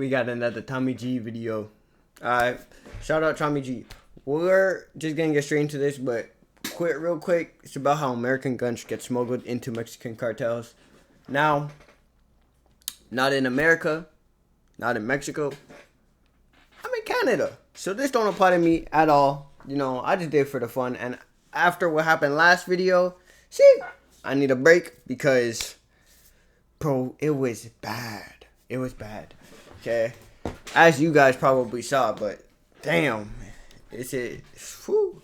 we got another Tommy G video. Shout out Tommy G. We're just gonna get straight into this, but real quick. It's about how American guns get smuggled into Mexican cartels. Now, not in America, not in Mexico. I'm in Canada, so this don't apply to me at all. You know, I just did it for the fun. And after what happened last video, I need a break because, bro, it was bad. It was bad. Okay, as you guys probably saw, but damn, it's it. Whew.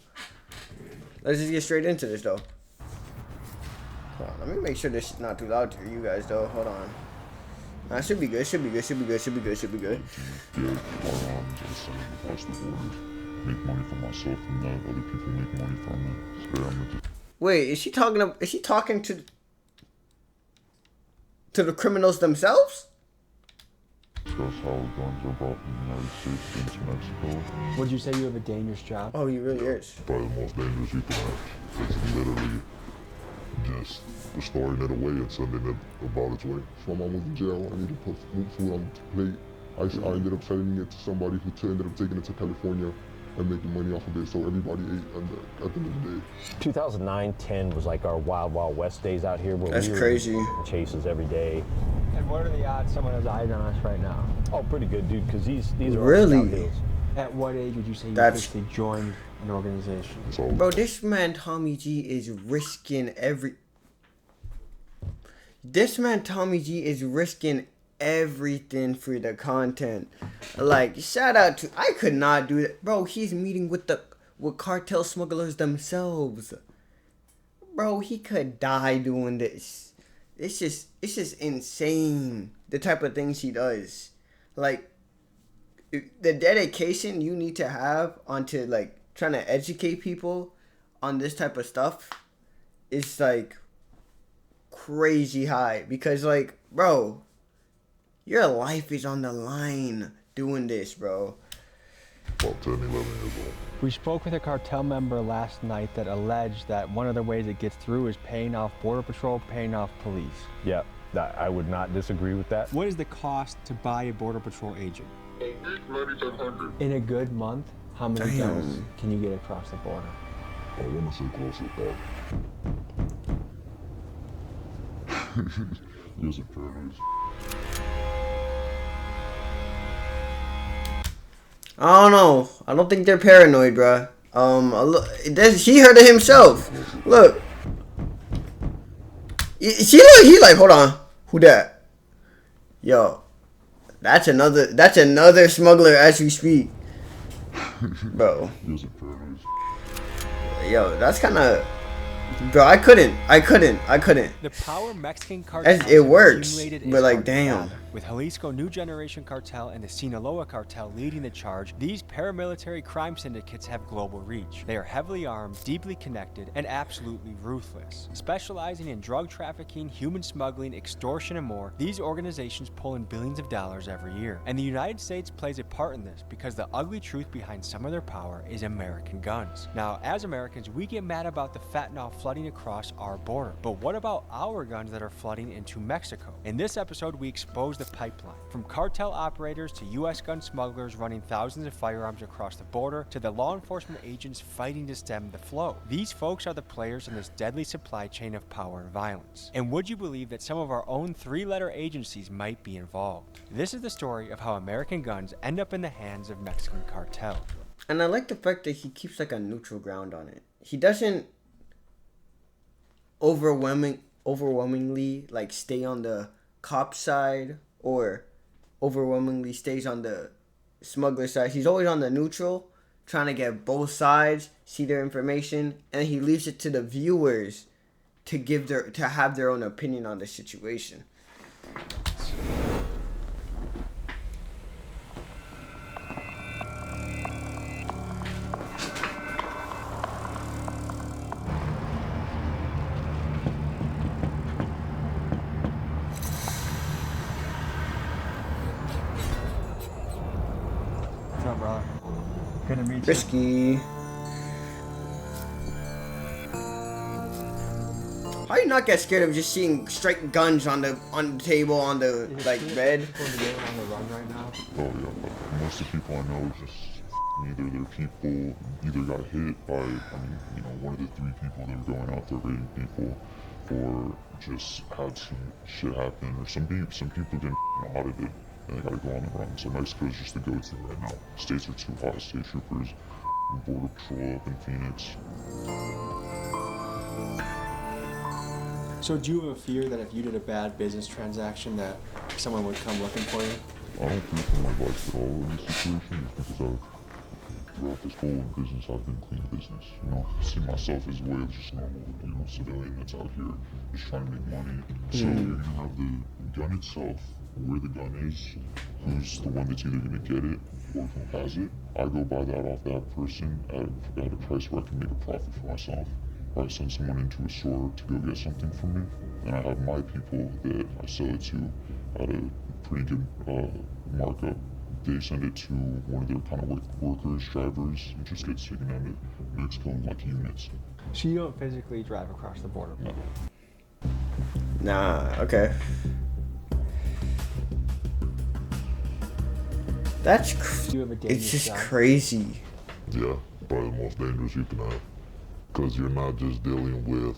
Let's just get straight into this though. Hold on, let me make sure this is not too loud to you guys though. Hold on. Nah, should be good. Should be good. Should be good. Should be good. Should be good. Yeah, across the border. Make money for myself and that other people make money from it. So I'm just... Wait, is she talking to the criminals themselves? Discuss how guns are brought from the United States into Mexico. Would you say you have a dangerous job? Oh, he really is. Probably the most dangerous you can have. It's literally just storing it away and sending it about its way. So my mom was in jail. I needed to put food on the plate. I ended up sending it to somebody who ended up taking it to California and making money off of it, so everybody ate at the end of the day. 2009-10 was like our wild, wild west days out here where That's we were crazy. Chases every day. And what are the odds someone has eyes on us right now? Oh, pretty good, dude, because these are Really? all downhills. At what age would you say you That's- officially joined an organization? So Bro, this man Tommy G is risking everything for the content. Like, shout out to, I could not do that. Bro, he's meeting with cartel smugglers themselves. Bro, he could die doing this. It's just insane, the type of things he does. Like, the dedication you need to have onto, like, trying to educate people on this type of stuff is, like, crazy high. Because, like, bro, your life is on the line doing this, bro. about 10, 11 years old. We spoke with a cartel member last night that alleged that one of the ways it gets through is paying off Border Patrol, paying off police. Yeah, I would not disagree with that. What is the cost to buy a Border Patrol agent? $9,700. In a good month, how many Damn. guns can you get across the border? I want to say close to that. Yes, it paradise. I don't know. I don't think they're paranoid, bruh. He heard it himself. Look. He like, hold on. Who that? Yo. That's another smuggler as we speak. Bro. Yes, it paradise. Yo, that's kind of... Bro, I couldn't. The power Mexican cartels It works, accumulated is but like, hard to damn. fathom. With Jalisco New Generation Cartel and the Sinaloa Cartel leading the charge, these paramilitary crime syndicates have global reach. They are heavily armed, deeply connected, and absolutely ruthless. Specializing in drug trafficking, human smuggling, extortion, and more, these organizations pull in billions of dollars every year. And the United States plays a part in this because the ugly truth behind some of their power is American guns. Now, as Americans, we get mad about the fentanyl flooding across our border. But what about our guns that are flooding into Mexico? In this episode, we expose the pipeline. From cartel operators to U.S. gun smugglers running thousands of firearms across the border to the law enforcement agents fighting to stem the flow. These folks are the players in this deadly supply chain of power and violence. And would you believe that some of our own three-letter agencies might be involved? This is the story of how American guns end up in the hands of Mexican cartel. And I like the fact that he keeps like a neutral ground on it. He doesn't overwhelmingly like stay on the cop side or overwhelmingly stays on the smuggler side. He's always on the neutral, trying to get both sides, see their information, and he leaves it to the viewers to have their own opinion on the situation. What's up, brother? Good to meet you. Risky. How you you not get scared of just seeing straight guns on the table on the like bed? People on the run right now. Oh yeah, but most of the people I know just either their people either got hit by, one of the 3 people that were going out there raiding people, or just had some shit happen, or some people didn't know how to do, and they gotta go on the run. So Mexico is just the go-to right now. States are too hot. State troopers, border patrol up in Phoenix. So do you have a fear that if you did a bad business transaction that someone would come looking for you? I don't fear for my life at all in this situation, just because throughout this whole business, I've been clean business. I see myself as a way of just normal, civilian that's out here just trying to make money. So you're gonna have the gun itself, where the gun is, who's the one that's either gonna get it or who has it. I go buy that off that person at a price where I can make a profit for myself. I send someone into a store to go get something from me, and I have my people that I sell it to at a pretty good markup. They send it to one of their kind of workers, drivers, and just gets taken down to Mexico in like units. So you don't physically drive across the border? No. Nah, okay. Do you have a It's dangerous just job? crazy. Yeah, probably the most dangerous you can have. Because you're not just dealing with,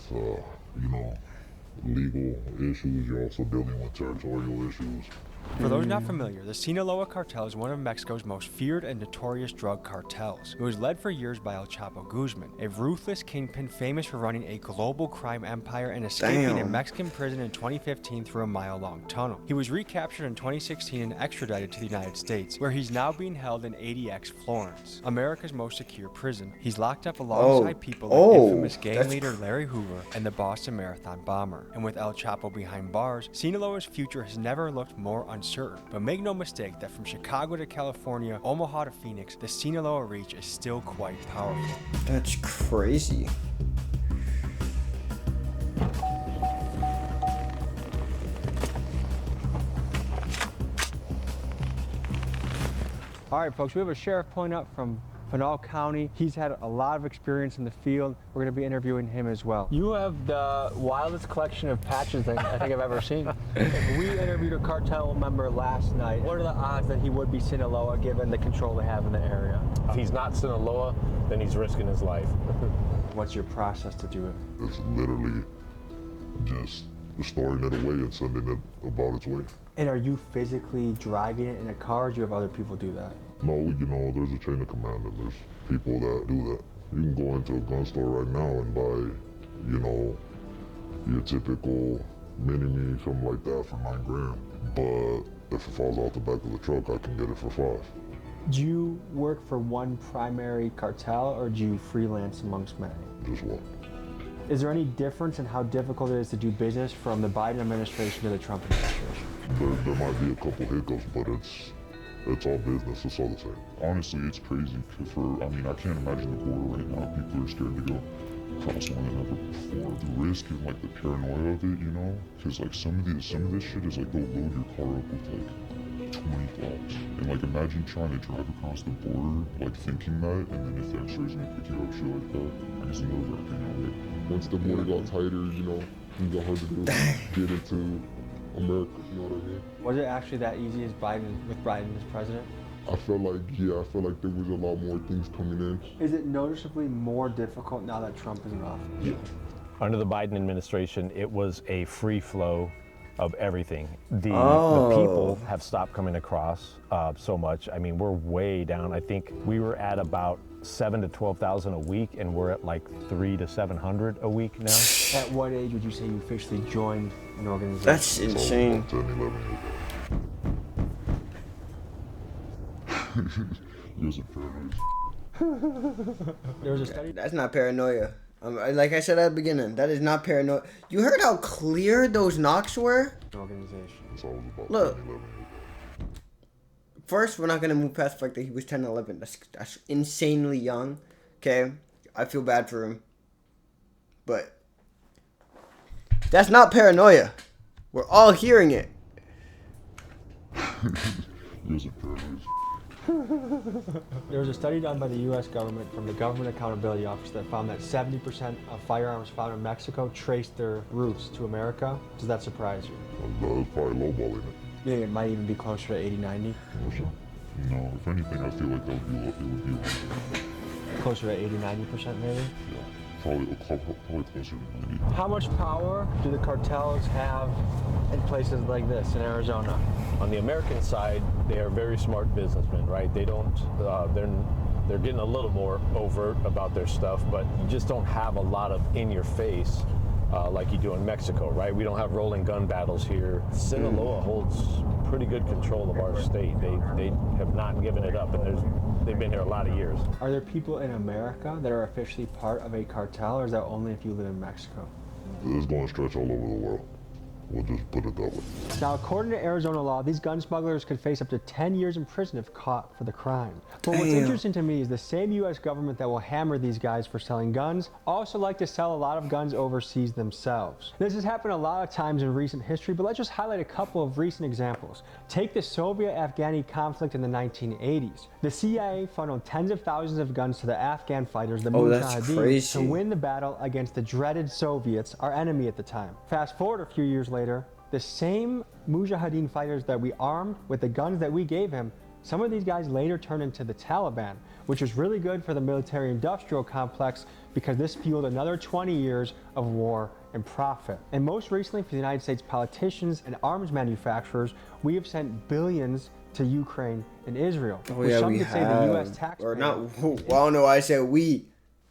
legal issues, you're also dealing with territorial issues. For those not familiar, the Sinaloa Cartel is one of Mexico's most feared and notorious drug cartels. It was led for years by El Chapo Guzman, a ruthless kingpin famous for running a global crime empire and escaping a Mexican prison in 2015 through a mile-long tunnel. He was recaptured in 2016 and extradited to the United States, where he's now being held in ADX Florence, America's most secure prison. He's locked up alongside people like infamous gang leader Larry Hoover and the Boston Marathon bomber. And with El Chapo behind bars, Sinaloa's future has never looked more uncertain. But make no mistake that from Chicago to California, Omaha to Phoenix, the Sinaloa reach is still quite powerful. That's crazy. All right, folks, we have a sheriff pulling up from Pinal County. He's had a lot of experience in the field. We're going to be interviewing him as well. You have the wildest collection of patches that I think I've ever seen. We interviewed a cartel member last night. What are the odds that he would be Sinaloa given the control they have in the area? If he's not Sinaloa, then he's risking his life. What's your process to do it? It's literally just storing it away and sending it about its way. And are you physically driving it in a car, or do you have other people do that? No, there's a chain of command and there's people that do that. You can go into a gun store right now and buy, your typical mini-me, something like that for $9 grand. But if it falls out the back of the truck, I can get it for $5. Do you work for one primary cartel, or do you freelance amongst many? Just one. Is there any difference in how difficult it is to do business from the Biden administration to the Trump administration? There might be a couple hiccups, but it's all business. It's all the same. Honestly, it's crazy. I can't imagine the border right now. People are scared to go across one than ever before. The risk and the paranoia of it, because some of this shit is they'll load your car up with 20 blocks. And imagine trying to drive across the border, thinking that, and then if the X-ray's gonna pick you up, shit like that. It's nerve-wracking. Once the border got tighter, it got hard to get into America, you know what I mean? Was it actually that easy with Biden as president? I felt like there was a lot more things coming in. Is it noticeably more difficult now that Trump is in office? Yeah. Under the Biden administration, it was a free flow of everything. The people have stopped coming across so much. We're way down. I think we were at about 7,000 to 12,000 a week, and we're at 300 to 700 a week now. At what age would you say you officially joined an organization? That's insane. 10, 11 years. There was a study. That's not paranoia. Like I said at the beginning, that is not paranoia. You heard how clear those knocks were? Organization. It's always about Look. 10, 11 years. First, we're not going to move past the fact that he was 10, 11. That's insanely young. Okay? I feel bad for him. But that's not paranoia. We're all hearing it. Years of paranoia. There was a study done by the U.S. government from the Government Accountability Office that found that 70% of firearms found in Mexico traced their roots to America. Does that surprise you? That's probably lowballing it. You think it might even be closer to 80, 90? For sure. No, if anything, I feel like it would be Closer to 80, 90% maybe? yeah, probably closer to 90. How much power do the cartels have in places like this, in Arizona? On the American side, they are very smart businessmen, right? They don't, they're getting a little more overt about their stuff, but you just don't have a lot of in your face like you do in Mexico, right? We don't have rolling gun battles here. Sinaloa holds pretty good control of our state. They have not given it up, and they've been here a lot of years. Are there people in America that are officially part of a cartel, or is that only if you live in Mexico? It's going to stretch all over the world. We'll just put it that way. Now, according to Arizona law, these gun smugglers could face up to 10 years in prison if caught for the crime. But what's interesting to me is the same U.S. government that will hammer these guys for selling guns also like to sell a lot of guns overseas themselves. This has happened a lot of times in recent history, but let's just highlight a couple of recent examples. Take the Soviet-Afghani conflict in the 1980s. The CIA funneled tens of thousands of guns to the Afghan fighters, the Mujahideen, to win the battle against the dreaded Soviets, our enemy at the time. Fast forward a few years later, the same Mujahideen fighters that we armed with the guns that we gave him, some of these guys later turned into the Taliban, which was really good for the military-industrial complex because this fueled another 20 years of war and profit. And most recently, for the United States politicians and arms manufacturers, we have sent billions to Ukraine and Israel. Oh yeah, we have. Say the U.S. taxpayer, or not, well, I don't know why I said we.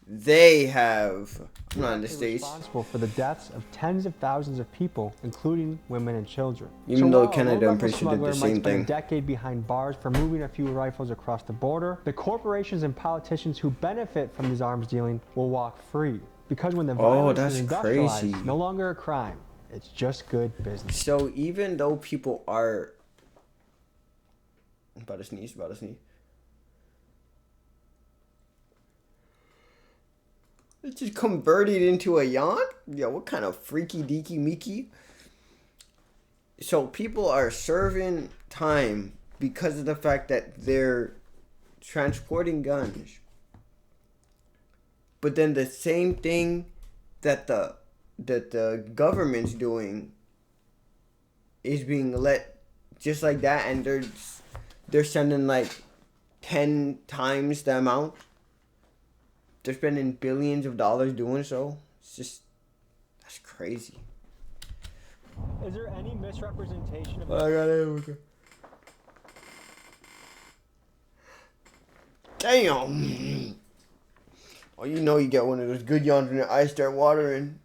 They have. I'm not in the States. Responsible for the deaths of tens of thousands of people, including women and children. Even though Canada, I'm pretty sure, did the same might spend thing. a decade behind bars for moving a few rifles across the border, the corporations and politicians who benefit from these arms dealing will walk free. Because when the violence is industrialized, it's no longer a crime. It's just good business. So even though people are about to sneeze. It just converted into a yawn? Yeah, what kind of freaky deaky meeky? So people are serving time because of the fact that they're transporting guns. But then the same thing that the government's doing is being let just like that, and they're sending like 10 times the amount. They're spending billions of dollars doing so. It's just, that's crazy. Is there any misrepresentation of Damn. Oh, you know you get one of those good yawns when the eyes start watering.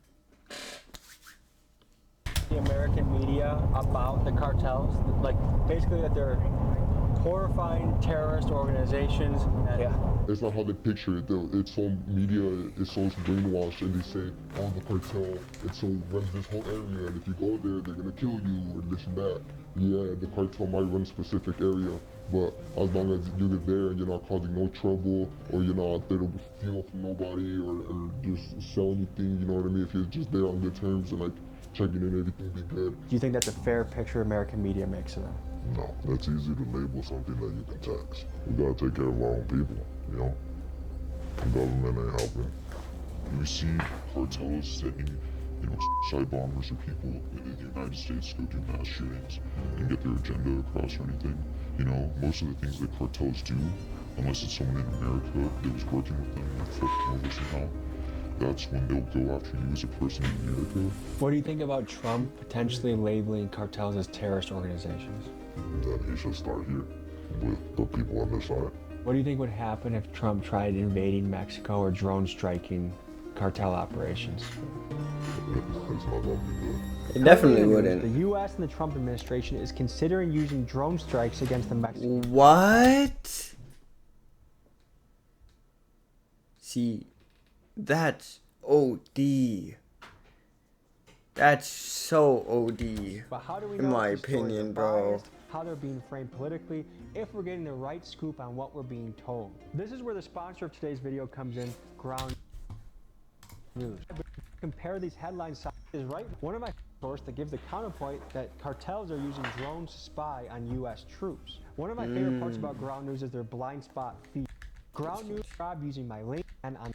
the American media about the cartels? Like, basically that they're horrifying terrorist organizations. It's not how they picture it though. It's so media, it's so brainwashed, and they say, oh, the cartel, it so runs this whole area, and if you go there, they're gonna kill you, or this and that. Yeah, the cartel might run a specific area, but as long as you're there and you're not causing no trouble, or you're not there to steal from nobody, or just sell anything, you know what I mean? If you're just there on good terms and like checking in, everything be good. Do you think that's a fair picture American media makes of them? No, that's easy to label something that you can tax. We gotta take care of our own people, you know? The government ain't helping. We see cartels setting, you know, side bombers or people in the United States go do mass shootings and get their agenda across or anything. You know, most of the things that cartels do, unless it's someone in America that was working with them and flipped them over somehow, that's when they'll go after you as a person in America. What do you think about Trump potentially labeling cartels as terrorist organizations? Then he should start here with the people on this side. What do you think would happen if Trump tried invading Mexico or drone striking cartel operations? It's not gonna be good. It definitely wouldn't. The U.S. and the Trump administration is considering using drone strikes against the Mexicans. What? See, that's OD. That's so OD. But how do we in know my if these stories opinion, are bro. biased, how they're being framed politically, if we're getting the right scoop on what we're being told? This is where the sponsor of today's video comes in, Ground News. Compare these headline sizes, right? One of my source that gives the counterpoint that cartels are using drones to spy on U.S. troops. One of my favorite parts about Ground News is their blind spot feed. Ground News job using my link and on.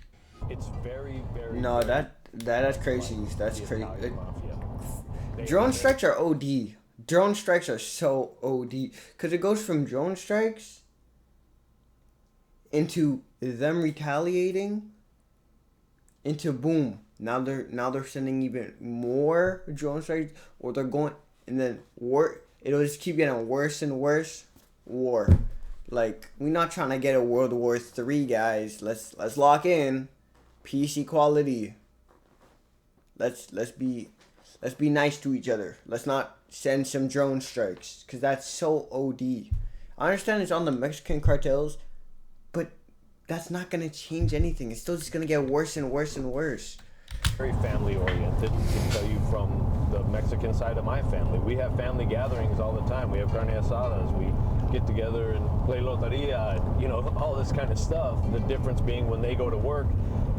It's very, very. No, very that's crazy. That's the crazy. Italian mafia. Drone strikes are OD. Drone strikes are so OD because it goes from drone strikes into them retaliating into boom. Now they're sending even more drone strikes, or they're going, and then war. It'll just keep getting worse and worse. War, like we're not trying to get a World War III, guys. Let's lock in, peace, equality. Let's be nice to each other. Let's not send some drone strikes, because that's so OD. I understand it's on the Mexican cartels, but that's not gonna change anything. It's still just gonna get worse and worse and worse. Very family oriented. I can tell you from the Mexican side of my family, we have family gatherings all the time. We have carne asadas. We get together and play loteria, and, you know, all this kind of stuff. The difference being when they go to work,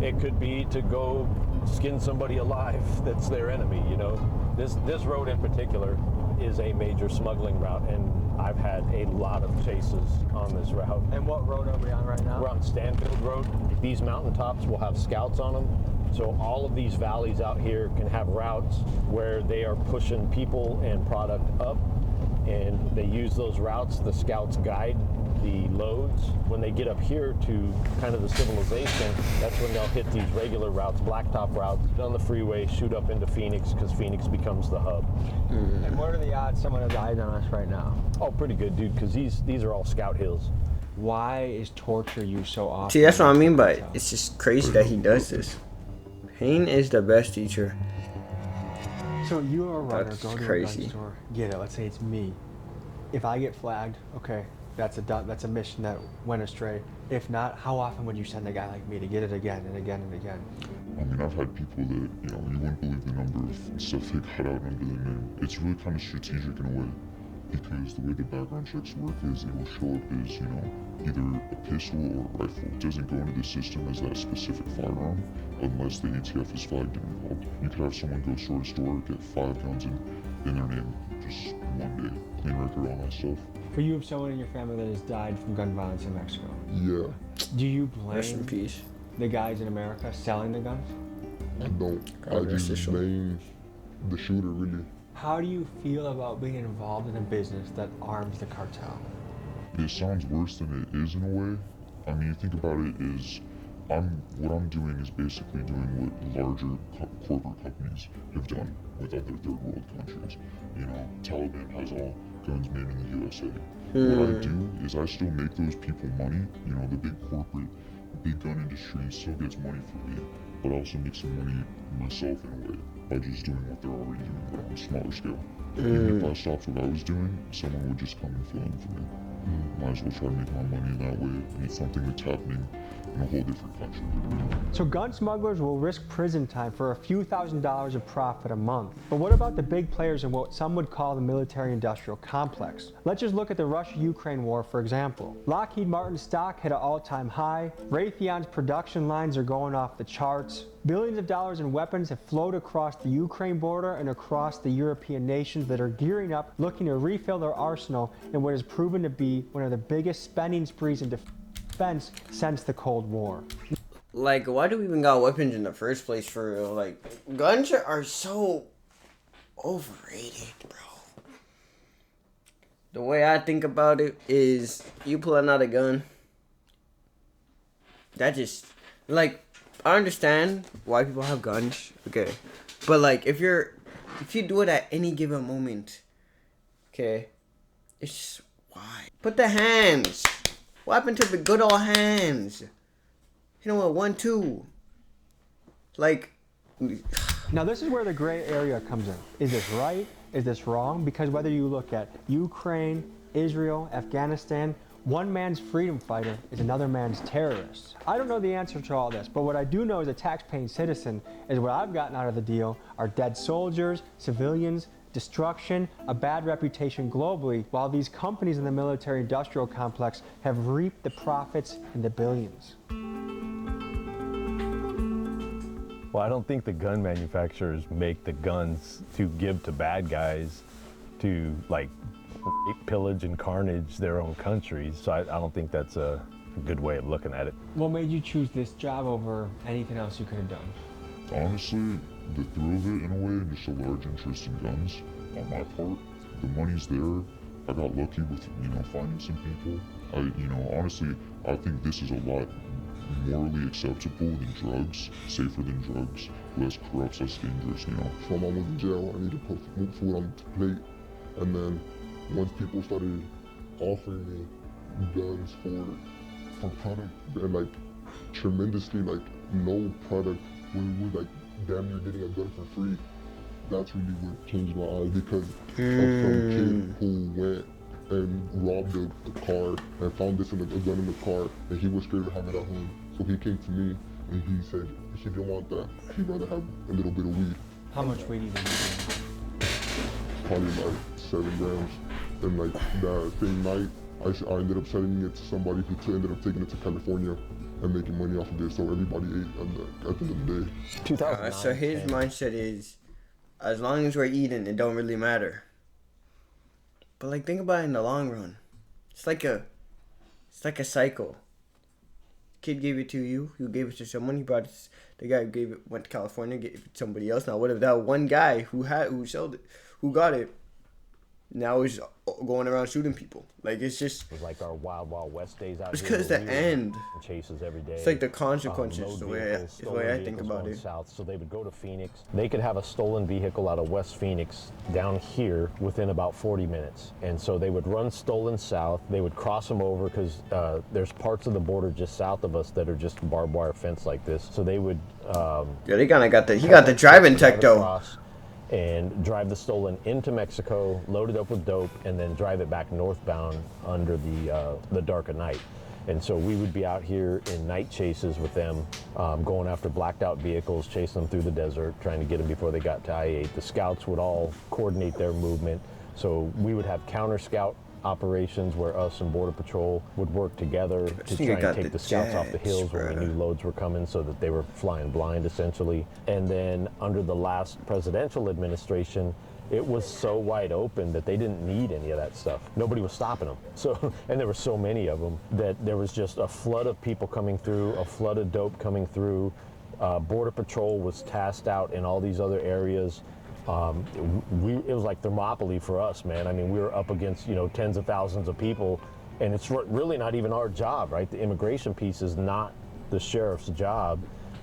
it could be to go skin somebody alive that's their enemy, you know. This road in particular is a major smuggling route, and I've had a lot of chases on this route. And what road are we on right now? We're on Stanfield Road. These mountaintops will have scouts on them. So all of these valleys out here can have routes where they are pushing people and product up, and they use those routes. The scouts guide the loads. When they get up here to kind of the civilization, that's when they'll hit these regular routes, blacktop routes, on the freeway, shoot up into Phoenix, because Phoenix becomes the hub. And what are the odds someone has eyes on us right now? Oh, pretty good, dude, because these are all scout hills. Why is torture used so often? See, that's what I mean by it's just crazy that he does this. Pain is the best teacher. So you're a runner, That's go to a crazy. gun store, get it. Let's say it's me. If I get flagged, okay, that's a mission that went astray. If not, how often would you send a guy like me to get it again and again and again? I mean, I've had people that, you know, you wouldn't believe the number of stuff they got out under their name. It's really kind of strategic in a way, because the way the background checks work is it will show up as, you know, either a pistol or a rifle. It doesn't go into the system as that specific firearm unless the ATF is flagged and involved. You could have someone go store to store, get 5 guns in their name, just one day, clean record, all that stuff. For you, have someone in your family that has died from gun violence in Mexico. Yeah, Do you Rest in blame peace. the guys in America selling the guns? I don't. I God rest just his soul. blame the shooter, really. How do you feel about being involved in a business that arms the cartel? It sounds worse than it is in a way. I mean, you think about it is, what I'm doing is basically doing what larger corporate companies have done with other third world countries. You know, Taliban has all guns made in the USA. What I do is I still make those people money. You know, the big corporate, big gun industry still gets money from me, but I also make some money myself in a way by just doing what they're already doing, but on a smaller scale. Even if I stopped what I was doing, someone would just come and fill in for me. Might as well try to make my money in that way, and it's something that's happening in a whole different country. So gun smugglers will risk prison time for a few $1,000s of profit a month. But what about the big players in what some would call the military-industrial complex? Let's just look at the Russia-Ukraine war, for example. Lockheed Martin's stock hit an all-time high. Raytheon's production lines are going off the charts. Billions of dollars in weapons have flowed across the Ukraine border and across the European nations that are gearing up, looking to refill their arsenal in what has proven to be one of the biggest spending sprees in defense since the Cold War. Like, why do we even got weapons in the first place for real? Like, guns are so overrated, bro. The way I think about it is, you pulling out a gun, that just, like, I understand why people have guns, okay, but like, if you do it at any given moment, okay, it's just, why? Put the hands. What happened to the good old hands? You know what, 1, 2. Like, Now this is where the gray area comes in. Is this right? Is this wrong? Because whether you look at Ukraine, Israel, Afghanistan, one man's freedom fighter is another man's terrorist. I don't know the answer to all this, but what I do know as a tax-paying citizen is what I've gotten out of the deal are dead soldiers, civilians, destruction, a bad reputation globally, while these companies in the military-industrial complex have reaped the profits in the billions. Well, I don't think the gun manufacturers make the guns to give to bad guys to like rape, pillage, and carnage their own countries. So I don't think that's a good way of looking at it. What made you choose this job over anything else you could have done? Honestly, the thrill of it in a way, and just a large interest in guns on my part. The money's there. I got lucky with, finding some people. Honestly, I think this is a lot morally acceptable than drugs, safer than drugs, less corrupt, less dangerous, So my mom was in jail, I need to put food on the plate. And then once people started offering me guns for product, and like tremendously, like no product was like damn near getting a gun for free. That's really what changed my eyes, because of some kid who went and robbed a car and found a gun in the car, and he was scared to have it at home. So he came to me and he said he didn't want that. He'd rather have a little bit of weed. How much weed do you think? Probably like 7 grams. And like that same night, I ended up selling it to somebody who ended up taking it to California and making money off of it. So everybody ate at the end of the day. 2009. So his mindset is, as long as we're eating, it don't really matter. But like, think about it in the long run. It's like a cycle. Kid gave it to you. You gave it to someone. He brought it. The guy who went to California, gave it to somebody else. Now, what if that one guy who sold it, who got it, now is going around shooting people? Like, it's just. It was like our wild, wild west days out It's here. because the end. Chases every day. It's like the consequences. Load the vehicles, way I stolen think vehicles about going it. South, so they would go to Phoenix. They could have a stolen vehicle out of West Phoenix down here within about 40 minutes. And so they would run stolen south. They would cross them over because there's parts of the border just south of us that are just barbed wire fence like this. So they would. Yeah, they kind of got the. He got the driving tech though. And drive the stolen into Mexico, load it up with dope, and then drive it back northbound under the dark of night. And so we would be out here in night chases with them, going after blacked out vehicles, chasing them through the desert, trying to get them before they got to I-8. The scouts would all coordinate their movement. So we would have counter scout operations where us and Border Patrol would work together to try and take the scouts off the hills when we knew loads were coming, so that they were flying blind essentially. And then under the last presidential administration, it was so wide open that they didn't need any of that stuff. Nobody was stopping them. So, and there were so many of them that there was just a flood of people coming through, a flood of dope coming through. Border Patrol was tasked out in all these other areas. It was like Thermopylae for us, man. I mean, we were up against, tens of thousands of people, and it's really not even our job, right? The immigration piece is not the sheriff's job,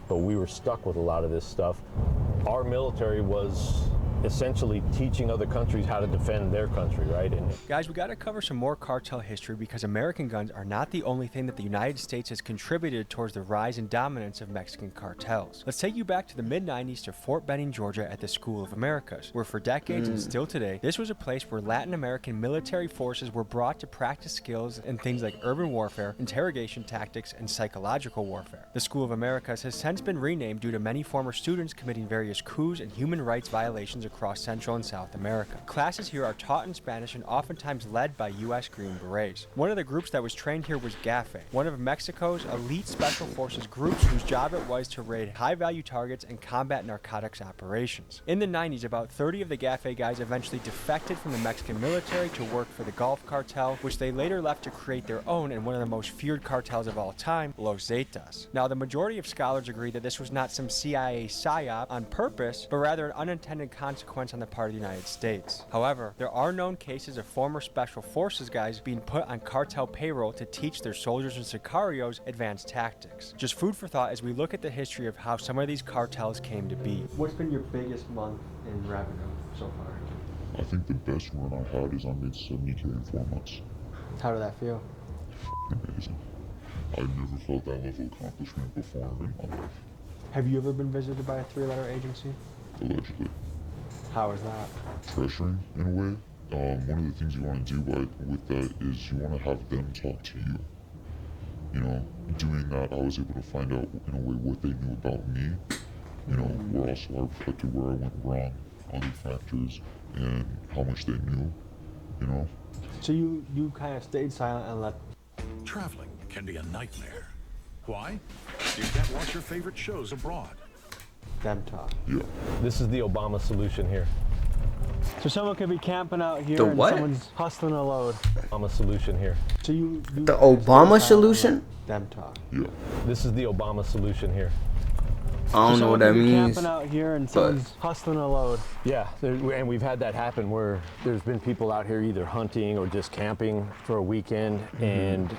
but we were stuck with a lot of this stuff. Our military was essentially teaching other countries how to defend their country, right? And guys, we got to cover some more cartel history, because American guns are not the only thing that the United States has contributed towards the rise and dominance of Mexican cartels. Let's take you back to the mid-90s to Fort Benning, Georgia at the School of Americas, where for decades and still today, this was a place where Latin American military forces were brought to practice skills in things like urban warfare, interrogation tactics, and psychological warfare. The School of Americas has since been renamed due to many former students committing various coups and human rights violations across Central and South America. Classes here are taught in Spanish and oftentimes led by U.S. Green Berets. One of the groups that was trained here was GAFE, one of Mexico's elite special forces groups whose job it was to raid high-value targets and combat narcotics operations. In the 90s, about 30 of the GAFE guys eventually defected from the Mexican military to work for the Gulf Cartel, which they later left to create their own and one of the most feared cartels of all time, Los Zetas. Now, the majority of scholars agree that this was not some CIA psyop on purpose, but rather an unintended consequence on the part of the United States. However, there are known cases of former special forces guys being put on cartel payroll to teach their soldiers and sicarios advanced tactics. Just food for thought as we look at the history of how some of these cartels came to be. What's been your biggest month in revenue so far? I think the best run I had is I made 70K in 4 months. How did that feel? Amazing. I never felt that level of accomplishment before in my life. Have you ever been visited by a 3-letter agency? Allegedly. How is that? Pressuring, in a way. One of the things you want to do with that is you want to have them talk to you. Doing that, I was able to find out, in a way, what they knew about me. Where also I reflected where I went wrong, other factors, and how much they knew, So you kind of stayed silent and let... Traveling can be a nightmare. Why? You can't watch your favorite shows abroad. Them talk. Yeah. This is the Obama solution here. So someone could be camping out here The and what? someone's hustling a load. Obama solution here. So you The Obama solution? Them talk. Yeah. This is the Obama solution here. I don't know what that means. Camping out here and someone's hustling a load. Yeah, and we've had that happen where there's been people out here either hunting or just camping for a weekend, and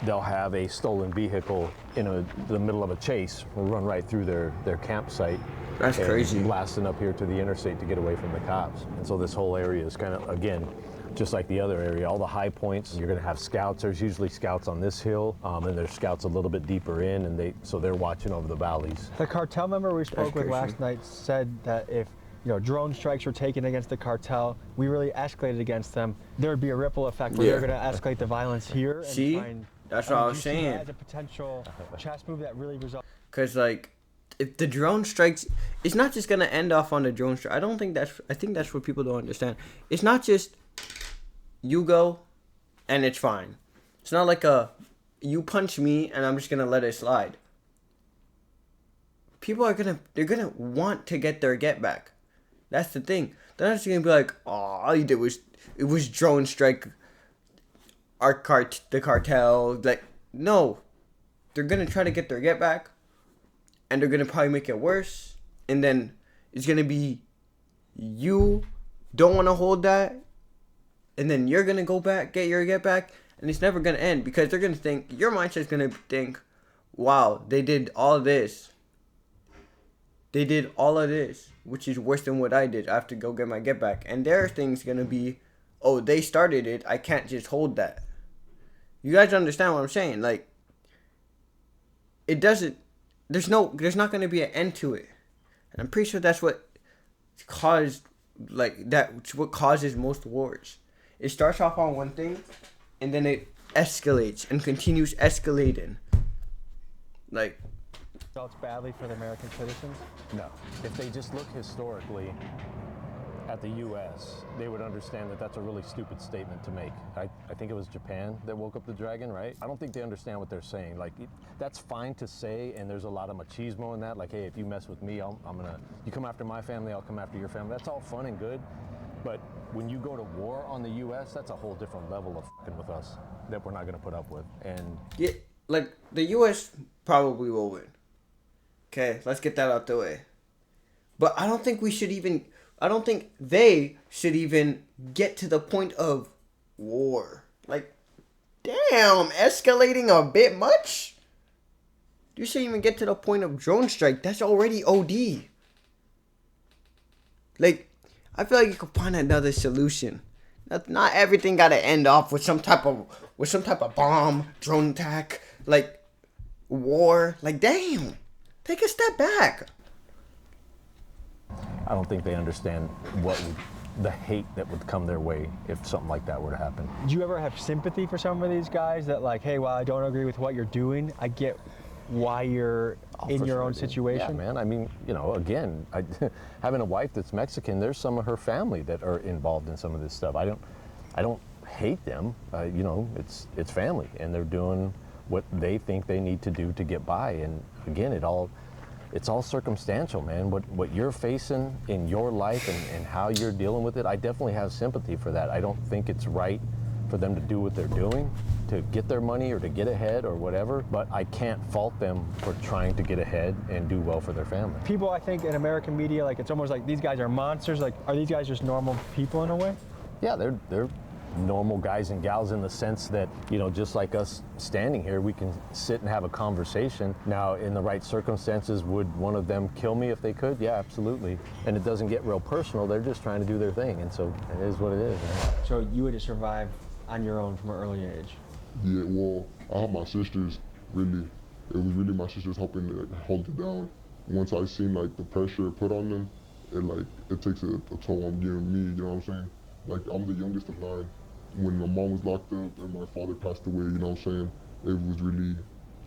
they'll have a stolen vehicle in the middle of a chase, will run right through their campsite. That's and crazy. Blasting up here to the interstate to get away from the cops. And so this whole area is kind of, again, just like the other area, all the high points, you're gonna have scouts. There's usually scouts on this hill, and there's scouts a little bit deeper in, and so they're watching over the valleys. The cartel member we spoke with last night said that if drone strikes were taken against the cartel, we really escalated against them, there would be a ripple effect where they're going to escalate the violence here. And See? That's what I was do you see saying. that as a potential chess move that really results. Because, like, if the drone strikes, it's not just going to end off on the drone strike. I think that's what people don't understand. It's not just you go and it's fine. It's not like you punch me and I'm just going to let it slide. People are they're going to want to get their get back. That's the thing. They're not just going to be like, oh, all you did was drone strike the cartel. Like, no. They're going to try to get their get back. And they're going to probably make it worse. And then it's going to be you don't want to hold that. And then you're going to go back, get your get back. And it's never going to end. Because they're going to think, your mindset's going to think, wow, they did all this. They did all of this, which is worse than what I did. I have to go get my get back. And their thing's going to be, oh, they started it. I can't just hold that. You guys understand what I'm saying? Like, it doesn't, there's not going to be an end to it. And I'm pretty sure that's what caused, that's what causes most wars. It starts off on one thing, and then it escalates and continues escalating. Like, Results badly for the American citizens? No. If they just look historically at the U.S., they would understand that that's a really stupid statement to make. I think it was Japan that woke up the dragon, right? I don't think they understand what they're saying. Like, that's fine to say, and there's a lot of machismo in that. Like, hey, if you mess with me, you come after my family, I'll come after your family. That's all fun and good. But when you go to war on the U.S., that's a whole different level of fucking with us that we're not going to put up with. And yeah, like, the U.S. probably will win. Okay, let's get that out the way. But I don't think they should even get to the point of war. Like, damn, escalating a bit much? You shouldn't even get to the point of drone strike. That's already OD. Like, I feel like you could find another solution. Not everything gotta end off with some type of bomb, drone attack, like war. Like, damn. Take a step back. I don't think they understand the hate that would come their way if something like that were to happen. Do you ever have sympathy for some of these guys that, like, hey, while I don't agree with what you're doing, I get why you're in your own situation? Yeah, man. I mean, again, having a wife that's Mexican, there's some of her family that are involved in some of this stuff. I don't hate them. It's family, and they're doing what they think they need to do to get by. And again, it's all circumstantial, man. What you're facing in your life and how you're dealing with it, I definitely have sympathy for that. I don't think it's right for them to do what they're doing to get their money or to get ahead or whatever, but I can't fault them for trying to get ahead and do well for their family. People, I think, in American media, like, it's almost like these guys are monsters. Like, are these guys just normal people in a way? Yeah, they're normal guys and gals in the sense that, just like us standing here, we can sit and have a conversation. Now, in the right circumstances, would one of them kill me if they could? Yeah, absolutely. And it doesn't get real personal. They're just trying to do their thing, and so it is what it is. Man. So you would have survived on your own from an early age? Yeah, well, I had my sisters, really. It was really my sisters helping to hold it down. Once I seen, like, the pressure put on them, it takes a toll on me, you know what I'm saying? Like, I'm the youngest of 9. When my mom was locked up and my father passed away, you know what I'm saying? It was really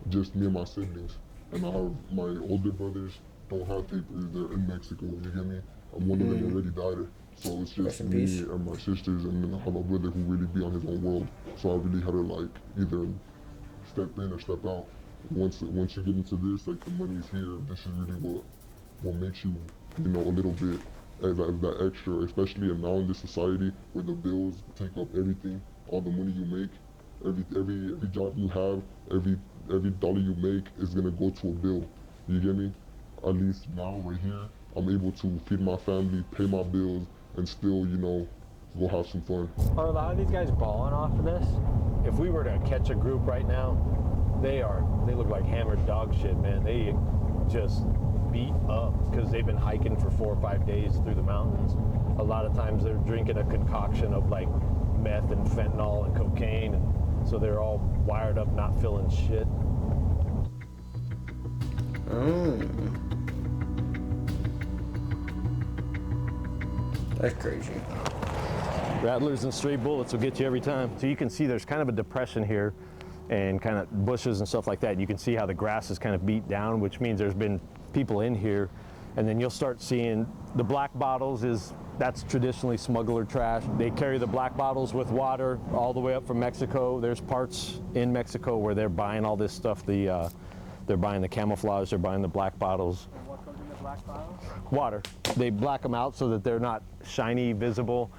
just me and my siblings. And I have my older brothers don't have papers, they're in Mexico, you get me? And one of them already died. So it's just me and my sisters, and then I have a brother who really be on his own world. So I really had to, like, either step in or step out. Once you get into this, like, the money's here, this is really what what makes you, you know, a little bit as that extra, especially now in this society where the bills take up everything, all the money you make, every job you have, every dollar you make is gonna go to a bill. You get me? At least now right here, I'm able to feed my family, pay my bills, and still, you know, go have some fun. Are a lot of these guys balling off of this? If we were to catch a group right now, they look like hammered dog shit, man. They just beat up because they've been hiking for 4 or 5 days through the mountains. A lot of times they're drinking a concoction of like meth and fentanyl and cocaine, and so they're all wired up, not feeling shit. That's crazy. Rattlers and stray bullets will get you every time. So you can see there's kind of a depression here and kind of bushes and stuff like that. You can see how the grass is kind of beat down, which means there's been people in here. And then you'll start seeing the black bottles that's traditionally smuggler trash. They carry the black bottles with water all the way up from Mexico. There's parts in Mexico where they're buying all this stuff. They're buying the camouflage, they're buying the black bottles. And what goes in the black bottles? Water. They black them out so that they're not shiny, visible.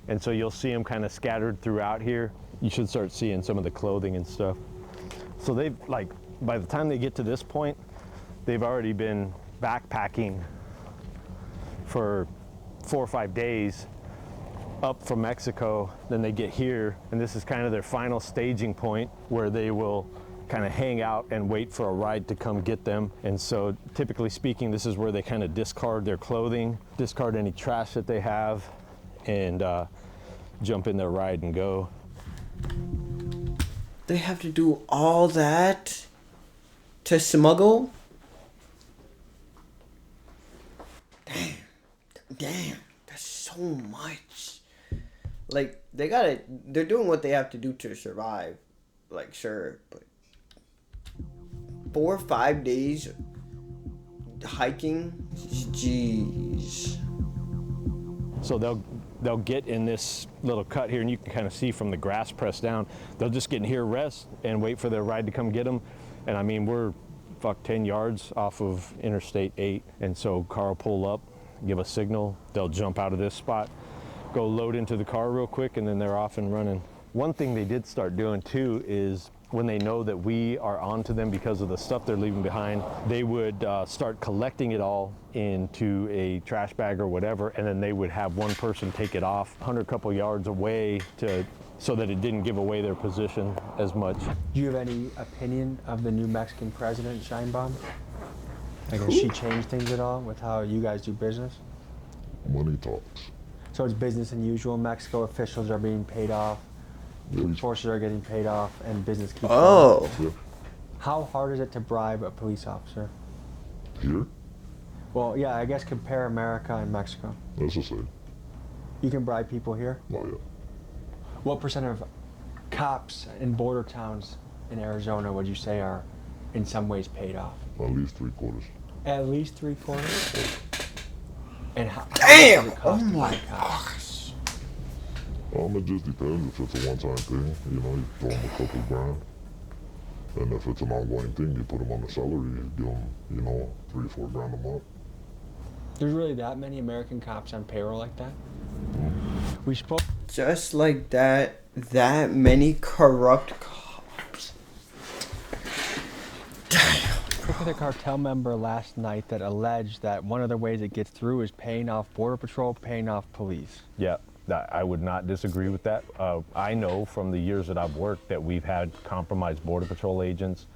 And so you'll see them kind of scattered throughout here. You should start seeing some of the clothing and stuff. So they've, like, by the time they get to this point, they've already been backpacking for 4 or 5 days up from Mexico. Then they get here, and this is kind of their final staging point where they will kind of hang out and wait for a ride to come get them. And so typically speaking, this is where they kind of discard their clothing, discard any trash that they have, and jump in their ride and go. They have to do all that to smuggle? Damn, that's so much. Like, they're doing what they have to do to survive. Like, sure, but 4 or 5 days hiking? Jeez. So they'll get in this little cut here, and you can kind of see from the grass pressed down. They'll just get in here, rest, and wait for their ride to come get them. And I mean, we're 10 yards off of Interstate 8, and so car will pull up, give a signal. They'll jump out of this spot, go load into the car real quick, and then they're off and running. One thing they did start doing too is when they know that we are onto them because of the stuff they're leaving behind, they would start collecting it all into a trash bag or whatever, and then they would have one person take it off 100 couple yards away so that it didn't give away their position as much. Do you have any opinion of the new Mexican president, Sheinbaum? Like, has she changed things at all with how you guys do business? Money talks. So it's business as usual in Mexico, officials are being paid off, Really? forces are getting paid off, and business keeps going. Oh. Yeah. How hard is it to bribe a police officer? Here? Well, yeah, I guess compare America and Mexico. That's the same. You can bribe people here? Oh, yeah. What percent of cops in border towns in Arizona would you say are in some ways paid off? At least 3/4. At least 3/4? And how Damn! much does it Oh cost to my buy cops? gosh. It just depends. If it's a one-time thing, you know, you throw them a couple grand. And if it's an ongoing thing, you put them on the salary, you give them, you know, 3 or 4 grand a month. There's really that many American cops on payroll like that? We spoke. Just like that many corrupt cops. spoke with a cartel member last night that alleged that one of the ways it gets through is paying off Border Patrol, paying off police. Yeah, I would not disagree with that. I know from the years that I've worked that we've had compromised Border Patrol agents,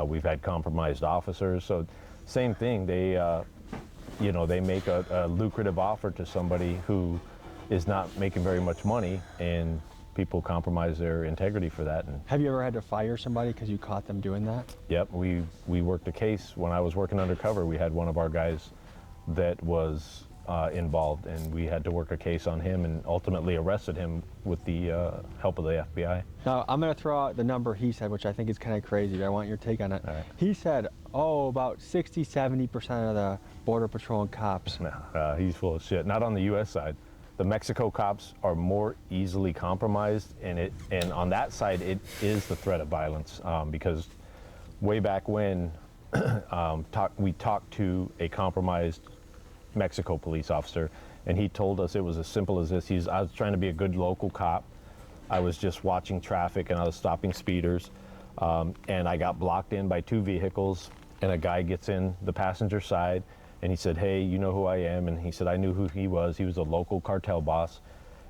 we've had compromised officers. So same thing, they make a lucrative offer to somebody who is not making very much money, and people compromise their integrity for that. And Have you ever had to fire somebody because you caught them doing that? yep, we worked a case when I was working undercover. We had one of our guys that was involved, and we had to work a case on him and ultimately arrested him with the help of the FBI. Now, I'm going to throw out the number he said, which I think is kind of crazy, but I want your take on it. All right. He said, about 60-70% of the Border Patrol and cops. No, he's full of shit. Not on the U.S. side. The Mexico cops are more easily compromised, and on that side, it is the threat of violence, because way back when we talked to a compromised Mexico police officer, and he told us it was as simple as this. I was trying to be a good local cop. I was just watching traffic and I was stopping speeders, and I got blocked in by 2 vehicles, and a guy gets in the passenger side, and he said, "Hey, you know who I am?" And he said, I knew who he was. He was a local cartel boss,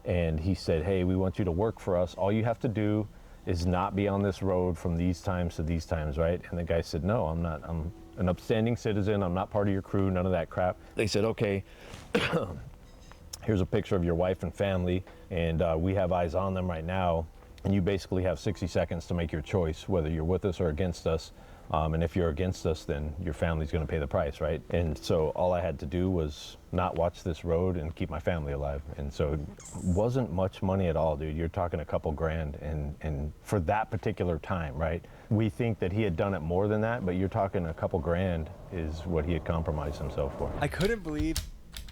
and he said, "Hey, we want you to work for us. All you have to do is not be on this road from these times to these times, right?" And the guy said, "No, I'm not. I'm an upstanding citizen. I'm not part of your crew, none of that crap." They said, "Okay, here's a picture of your wife and family, and we have eyes on them right now, and you basically have 60 seconds to make your choice, whether you're with us or against us. And if you're against us, then your family's gonna pay the price, right?" And so all I had to do was not watch this road and keep my family alive. And so it wasn't much money at all, dude. You're talking a couple grand, and for that particular time, right? We think that he had done it more than that, but you're talking a couple grand is what he had compromised himself for. I couldn't believe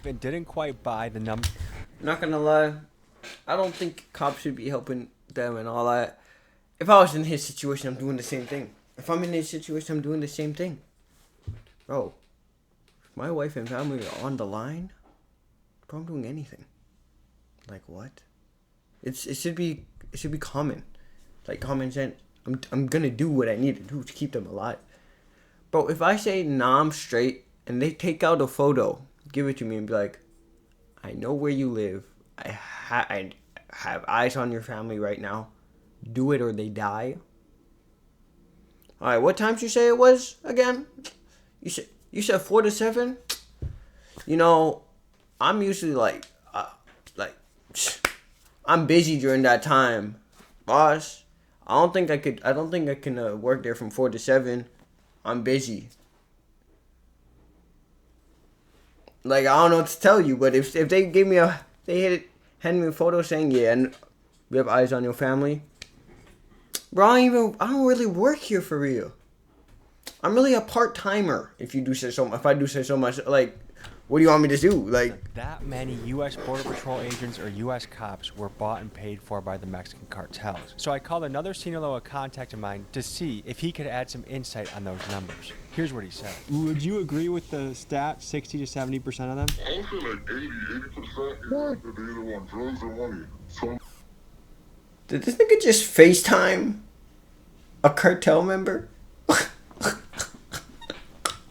and didn't quite buy the number. Not gonna lie, I don't think cops should be helping them and all that. If I was in his situation, I'm doing the same thing. If I'm in his situation, I'm doing the same thing. Bro, if my wife and family are on the line, bro, I'm doing anything. Like what? It should be common. Like common sense. I'm gonna do what I need to do to keep them alive. Bro, if I say nah, I'm straight, and they take out a photo, give it to me and be like, "I know where you live. I have eyes on your family right now. Do it or they die." Alright, what times you say it was again? You said 4 to 7? You know, I'm usually I'm busy during that time, boss. I don't think I can work there from 4 to 7. I'm busy. Like, I don't know what to tell you, but if they gave me hand me a photo saying, "Yeah, and we have eyes on your family," bro, I don't really work here for real. I'm really a part-timer. If I do say so much, like, what do you want me to do? Like, That many U.S. Border Patrol agents or U.S. cops were bought and paid for by the Mexican cartels. So I called another Sinaloa contact of mine to see if he could add some insight on those numbers. Here's what he said. Would you agree with the stat, 60 to 70% of them? I would say like 80% that they either want drugs or money. did this nigga just FaceTime a cartel member?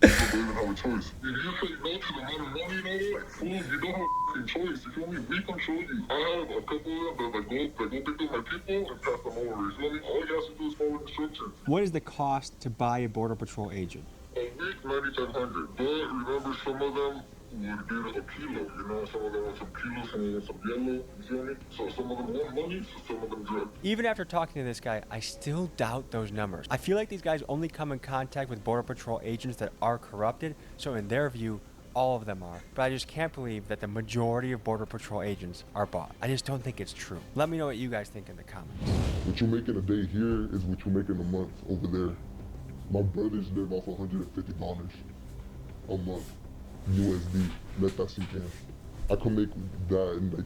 They don't have a choice. If you say no to the amount of money and all that, like, fool, you don't have a choice. You feel me? We control you. I have a couple of them that go pick up my people and pass them over. You feel me? All you have to do is follow instructions. What is the cost to buy a Border Patrol agent? A week, 9,500. But remember, some of them would get a kilo. You know, some of them want some kilos, some of them want some yellow. You feel me? So some of them want money, so some of them drugs. Even after talking to this guy, I still doubt those numbers. I feel like these guys only come in contact with Border Patrol agents that are corrupted, so in their view, all of them are. But I just can't believe that the majority of Border Patrol agents are bought. I just don't think it's true. Let me know what you guys think in the comments. What you make in a day here is what you make in a month over there. My brothers live off $150 a month, USD. Let that sink in. I can make that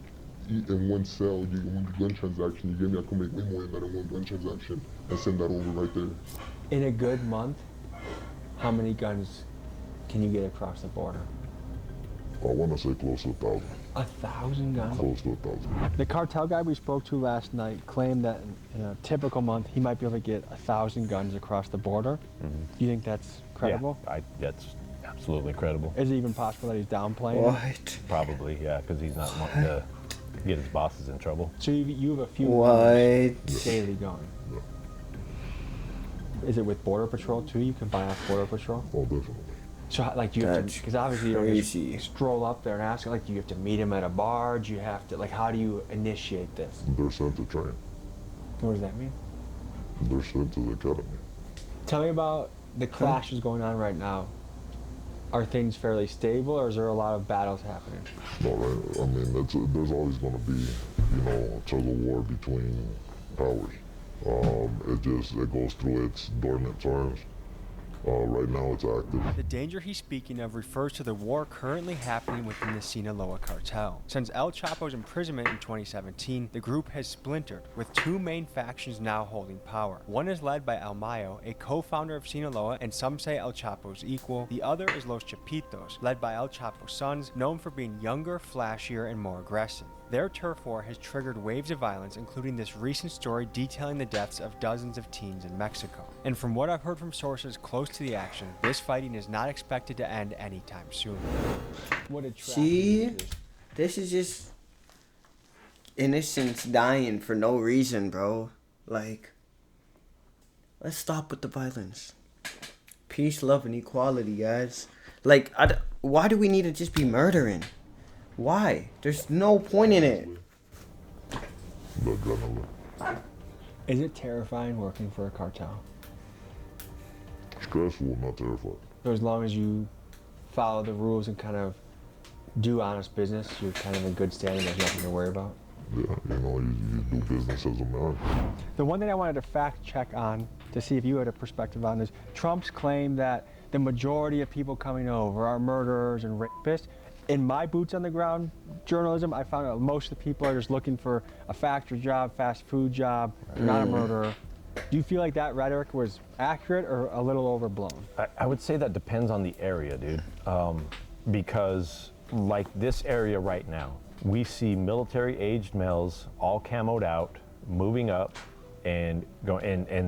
in one sell, one gun transaction you give me, I can make way more than that in one gun transaction and send that over right there. In a good month, how many guns can you get across the border? I want to say close to 1,000. 1,000 guns? Close to 1,000. The cartel guy we spoke to last night claimed that in a typical month, he might be able to get 1,000 guns across the border. Mm-hmm. Do you think that's credible? Yeah, that's absolutely credible. Is it even possible that he's downplaying? What? Probably, yeah, because he's not wanting to get his bosses in trouble. So you have a few daily going. Yeah. Is it with Border Patrol too? You can buy off Border Patrol? Oh, definitely. So like you have to, because obviously you don't crazy. just stroll up there and ask, like, do you have to meet him at a bar? Do you have to, like, how do you initiate this? They're sent to train. What does that mean? They're sent to the academy. Tell me about the clashes going on right now. Are things fairly stable, or is there a lot of battles happening? No, right? I mean, there's always going to be, a tug of war between powers. It goes through its dormant times. Right now it's active. The danger he's speaking of refers to the war currently happening within the Sinaloa cartel. Since El Chapo's imprisonment in 2017, the group has splintered, with two main factions now holding power. One is led by El Mayo, a co-founder of Sinaloa and some say El Chapo's equal. The other is Los Chapitos, led by El Chapo's sons, known for being younger, flashier, and more aggressive. Their turf war has triggered waves of violence, including this recent story detailing the deaths of dozens of teens in Mexico. And from what I've heard from sources close to the action, this fighting is not expected to end anytime soon. See, this is just innocents dying for no reason, bro. Like, let's stop with the violence. Peace, love, and equality, guys. Like, why do we need to just be murdering? Why? There's no point in it. Is it terrifying working for a cartel? Stressful, not terrified. So as long as you follow the rules and kind of do honest business, you're kind of in good standing. There's nothing to worry about. Yeah, you do business as a man. The one thing I wanted to fact check on to see if you had a perspective on is Trump's claim that the majority of people coming over are murderers and rapists. In my boots on the ground journalism, I found out most of the people are just looking for a factory job, fast food job, not a murderer. Do you feel like that rhetoric was accurate or a little overblown? I would say that depends on the area, dude. Because like this area right now, we see military-aged males all camoed out, moving up, and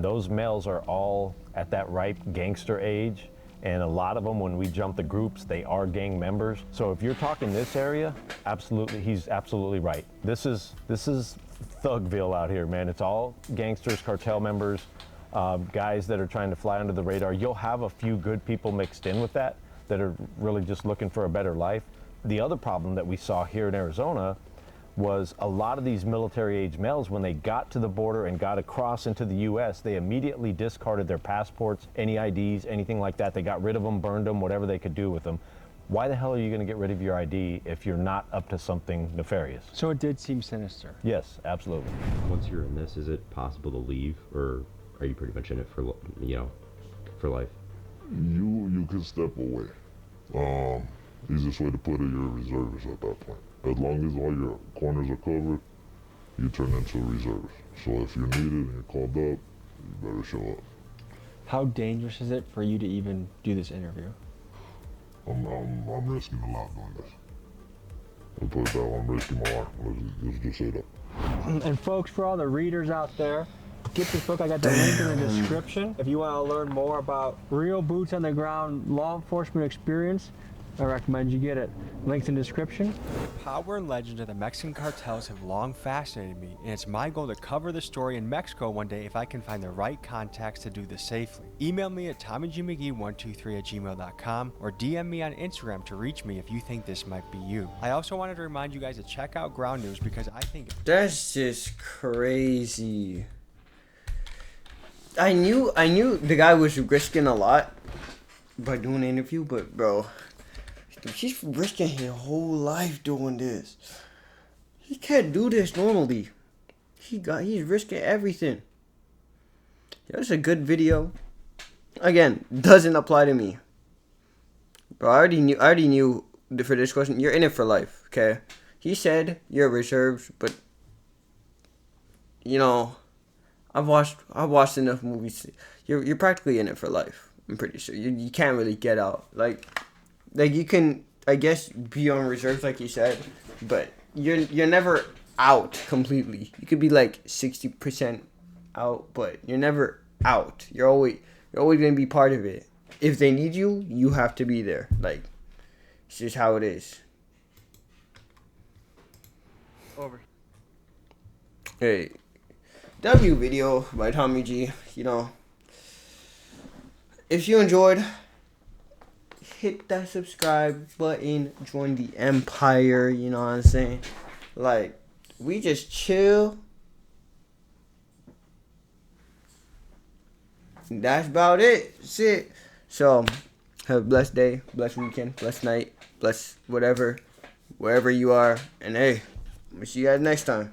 those males are all at that ripe gangster age. And a lot of them, when we jump the groups, they are gang members. So if you're talking this area, absolutely, he's absolutely right. This is Thugville out here, man. It's all gangsters, cartel members, guys that are trying to fly under the radar. You'll have a few good people mixed in with that are really just looking for a better life. The other problem that we saw here in Arizona was a lot of these military-age males, when they got to the border and got across into the U.S., they immediately discarded their passports, any IDs, anything like that. They got rid of them, burned them, whatever they could do with them. Why the hell are you going to get rid of your ID if you're not up to something nefarious? So it did seem sinister. Yes, absolutely. Once you're in this, is it possible to leave, or are you pretty much in it for, for life? You can step away. Easiest way to put it, you're a reservist at that point. As long as all your corners are covered, you turn into a reservist. So if you're needed and you're called up, you better show up. How dangerous is it for you to even do this interview? I'm risking a lot doing this. I'll put it that way, I'm risking my life. Let's just say that. And folks, for all the readers out there, get this book. I got the link in the description. If you want to learn more about real boots on the ground law enforcement experience, I recommend you get it. Links in the description. The power and legends of the Mexican cartels have long fascinated me, and it's my goal to cover the story in Mexico one day if I can find the right contacts to do this safely. Email me at TommyGMcGee123@gmail.com or DM me on Instagram to reach me if you think this might be you. I also wanted to remind you guys to check out Ground News because I think That's just crazy. I knew the guy was risking a lot by doing the interview, but bro, he's risking his whole life doing this. He can't do this normally. He's risking everything. That's a good video. Again, doesn't apply to me. Bro, I already knew for this question, you're in it for life, okay? He said you're reserved, but I've watched enough movies. You're practically in it for life. I'm pretty sure. You can't really get out. Like you can, I guess, be on reserves like you said, but you're never out completely. You could be like 60% out, but you're never out. You're always gonna be part of it. If they need you, you have to be there. Like, it's just how it is. over. Hey, W video by Tommy G. If you enjoyed, hit that subscribe button, join the empire, you know what I'm saying? Like, we just chill. That's about it. That's it. So, have a blessed day, blessed weekend, blessed night, blessed whatever, wherever you are. And hey, we'll see you guys next time.